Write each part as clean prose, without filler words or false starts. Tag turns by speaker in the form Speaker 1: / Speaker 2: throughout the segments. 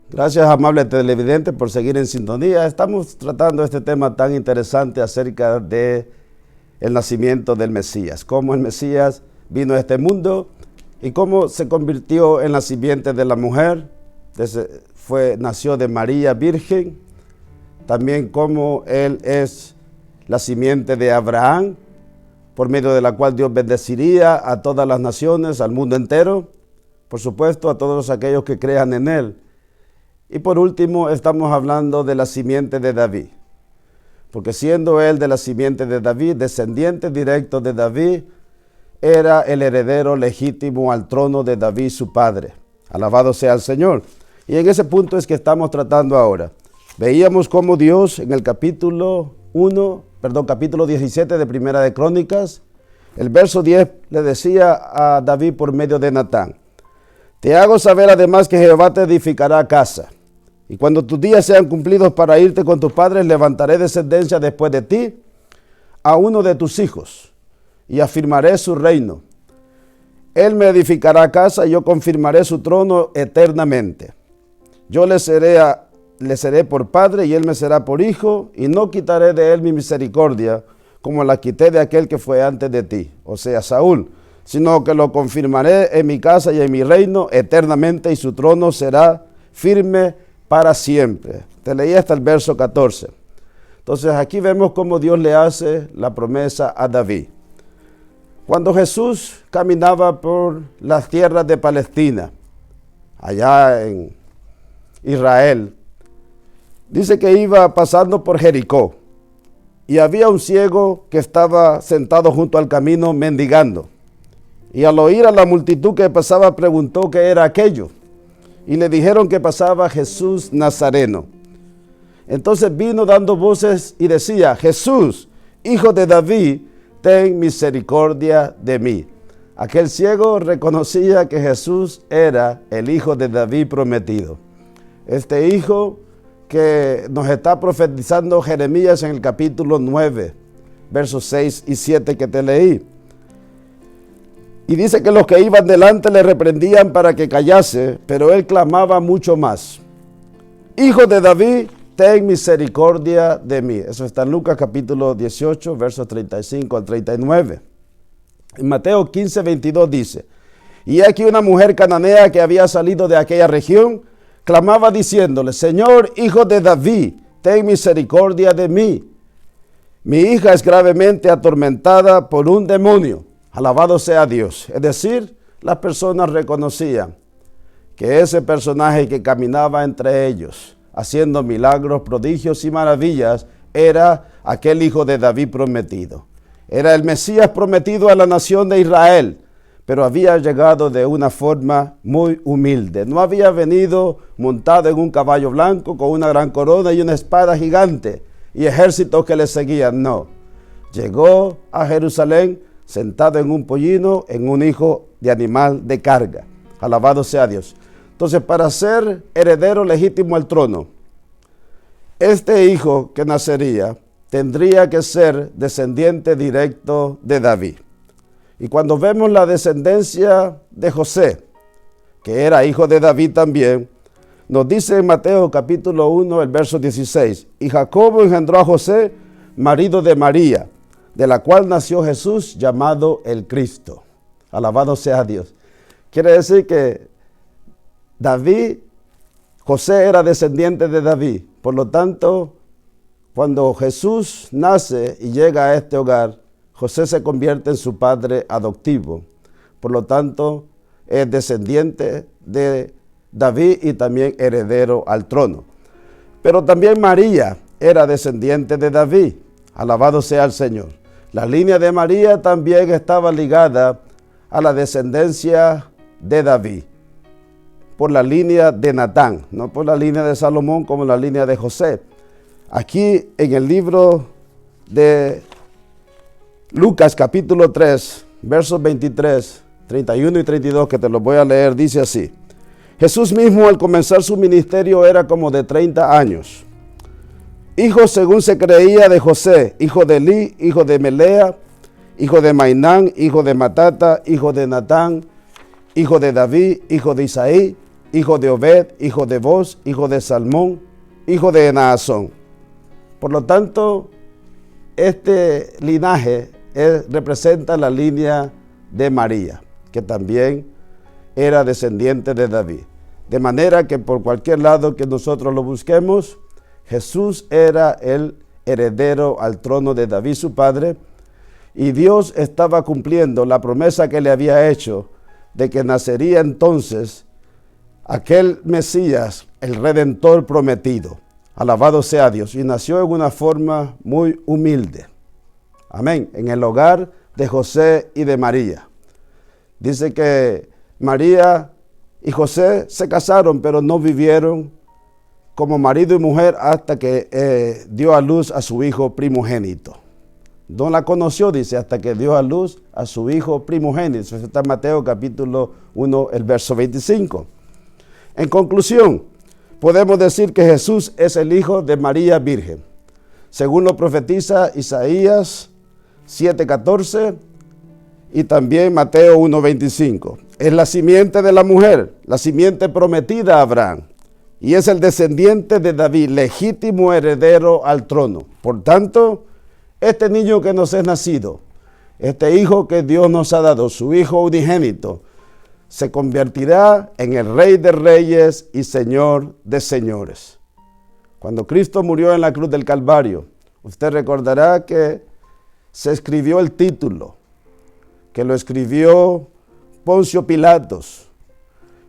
Speaker 1: Gracias, amable televidente, por seguir en sintonía. Estamos tratando este tema tan interesante acerca de el nacimiento del Mesías, cómo el Mesías vino a este mundo y cómo se convirtió en la simiente de la mujer, nació de María Virgen, también cómo él es la simiente de Abraham, por medio de la cual Dios bendeciría a todas las naciones, al mundo entero, por supuesto a todos aquellos que crean en él. Y por último estamos hablando de la simiente de David, porque siendo él de la simiente de David, descendiente directo de David, era el heredero legítimo al trono de David su padre. Alabado sea el Señor. Y en ese punto es que estamos tratando ahora. Veíamos cómo Dios en el capítulo 17 de Primera de Crónicas, el verso 10 le decía a David por medio de Natán: te hago saber además que Jehová te edificará casa. Y cuando tus días sean cumplidos para irte con tus padres, levantaré descendencia después de ti a uno de tus hijos y afirmaré su reino. Él me edificará casa y yo confirmaré su trono eternamente. Yo le seré por padre y él me será por hijo, y no quitaré de él mi misericordia como la quité de aquel que fue antes de ti, o sea, Saúl, sino que lo confirmaré en mi casa y en mi reino eternamente, y su trono será firme para siempre. Te leí hasta el verso 14. Entonces aquí vemos cómo Dios le hace la promesa a David. Cuando Jesús caminaba por las tierras de Palestina, allá en Israel, dice que iba pasando por Jericó y había un ciego que estaba sentado junto al camino mendigando. Y al oír a la multitud que pasaba, preguntó qué era aquello. Y le dijeron que pasaba Jesús Nazareno. Entonces vino dando voces y decía: Jesús, hijo de David, ten misericordia de mí. Aquel ciego reconocía que Jesús era el hijo de David prometido. Este hijo que nos está profetizando Jeremías en el capítulo 9, versos 6 y 7 que te leí. Y dice que los que iban delante le reprendían para que callase, pero él clamaba mucho más: Hijo de David, ten misericordia de mí. Eso está en Lucas capítulo 18, versos 35 al 39. En Mateo 15, 22 dice: y aquí una mujer cananea que había salido de aquella región, clamaba diciéndole: Señor, hijo de David, ten misericordia de mí. Mi hija es gravemente atormentada por un demonio. Alabado sea Dios. Es decir, las personas reconocían que ese personaje que caminaba entre ellos, haciendo milagros, prodigios y maravillas, era aquel hijo de David prometido. Era el Mesías prometido a la nación de Israel, pero había llegado de una forma muy humilde. No había venido montado en un caballo blanco con una gran corona y una espada gigante y ejércitos que le seguían. No, llegó a Jerusalén sentado en un pollino, en un hijo de animal de carga. Alabado sea Dios. Entonces, para ser heredero legítimo al trono, este hijo que nacería tendría que ser descendiente directo de David. Y cuando vemos la descendencia de José, que era hijo de David también, nos dice en Mateo capítulo 1, el verso 16, y Jacobo engendró a José, marido de María, de la cual nació Jesús, llamado el Cristo. Alabado sea Dios. Quiere decir que José era descendiente de David. Por lo tanto, cuando Jesús nace y llega a este hogar, José se convierte en su padre adoptivo. Por lo tanto, es descendiente de David y también heredero al trono. Pero también María era descendiente de David. Alabado sea el Señor. La línea de María también estaba ligada a la descendencia de David, por la línea de Natán, no por la línea de Salomón como la línea de José. Aquí en el libro de Lucas capítulo 3, versos 23, 31 y 32, que te los voy a leer, dice así: Jesús mismo al comenzar su ministerio era como de 30 años. Hijo según se creía de José, hijo de Elí, hijo de Melea, hijo de Mainán, hijo de Matata, hijo de Natán, hijo de David, hijo de Isaí, hijo de Obed, hijo de Boz, hijo de Salmón, hijo de Naasón. Por lo tanto, este linaje representa la línea de María, que también era descendiente de David. De manera que por cualquier lado que nosotros lo busquemos, Jesús era el heredero al trono de David, su padre, y Dios estaba cumpliendo la promesa que le había hecho de que nacería entonces aquel Mesías, el Redentor prometido. Alabado sea Dios. Y nació en una forma muy humilde. Amén. En el hogar de José y de María. Dice que María y José se casaron, pero no vivieron como marido y mujer hasta que dio a luz a su hijo primogénito. No la conoció, dice, hasta que dio a luz a su hijo primogénito. Eso está en Mateo capítulo 1, el verso 25. En conclusión, podemos decir que Jesús es el hijo de María Virgen, según lo profetiza Isaías 7:14 y también Mateo 1:25. Es la simiente de la mujer, la simiente prometida a Abraham, y es el descendiente de David, legítimo heredero al trono. Por tanto, este niño que nos es nacido, este hijo que Dios nos ha dado, su hijo unigénito, se convertirá en el Rey de Reyes y Señor de Señores. Cuando Cristo murió en la cruz del Calvario, usted recordará que se escribió el título, que lo escribió Poncio Pilatos,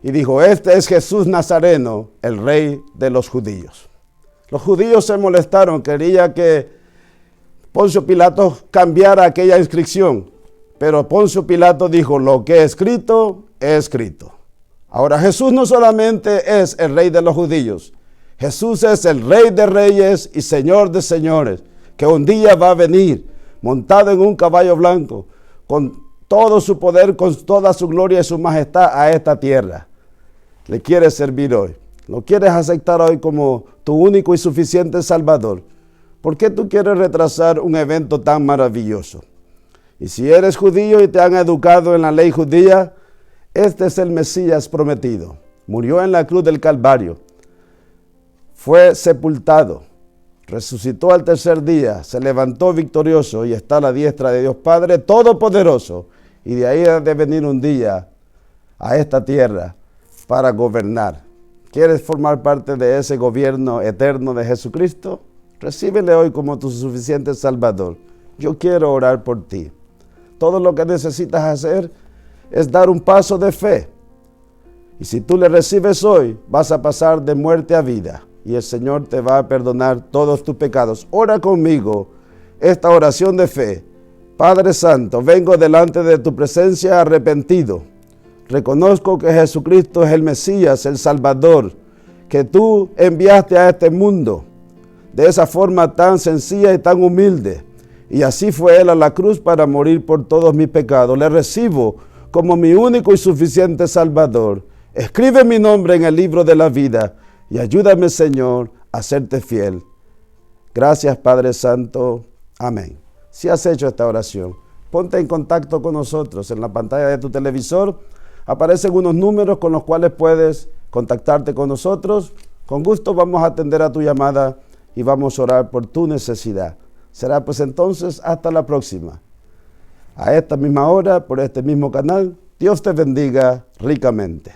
Speaker 1: y dijo: este es Jesús Nazareno, el Rey de los judíos. Los judíos se molestaron, quería que Poncio Pilatos cambiara aquella inscripción, pero Poncio Pilatos dijo: lo que he escrito, he escrito. Ahora Jesús no solamente es el Rey de los judíos, Jesús es el Rey de Reyes y Señor de Señores, que un día va a venir montado en un caballo blanco, con todo su poder, con toda su gloria y su majestad a esta tierra. Le quieres servir hoy, lo quieres aceptar hoy como tu único y suficiente Salvador. ¿Por qué tú quieres retrasar un evento tan maravilloso? Y si eres judío y te han educado en la ley judía, este es el Mesías prometido. Murió en la cruz del Calvario, fue sepultado, resucitó al tercer día, se levantó victorioso y está a la diestra de Dios Padre Todopoderoso. Y de ahí ha de venir un día a esta tierra para gobernar. ¿Quieres formar parte de ese gobierno eterno de Jesucristo? Recíbele hoy como tu suficiente Salvador. Yo quiero orar por ti. Todo lo que necesitas hacer es dar un paso de fe. Y si tú le recibes hoy, vas a pasar de muerte a vida. Y el Señor te va a perdonar todos tus pecados. Ora conmigo esta oración de fe. Padre Santo, vengo delante de tu presencia arrepentido. Reconozco que Jesucristo es el Mesías, el Salvador, que tú enviaste a este mundo de esa forma tan sencilla y tan humilde. Y así fue Él a la cruz para morir por todos mis pecados. Le recibo como mi único y suficiente Salvador. Escribe mi nombre en el libro de la vida y ayúdame, Señor, a serte fiel. Gracias, Padre Santo. Amén. Si has hecho esta oración, ponte en contacto con nosotros. En la pantalla de tu televisor aparecen unos números con los cuales puedes contactarte con nosotros. Con gusto vamos a atender a tu llamada y vamos a orar por tu necesidad. Será pues entonces hasta la próxima. A esta misma hora, por este mismo canal, Dios te bendiga ricamente.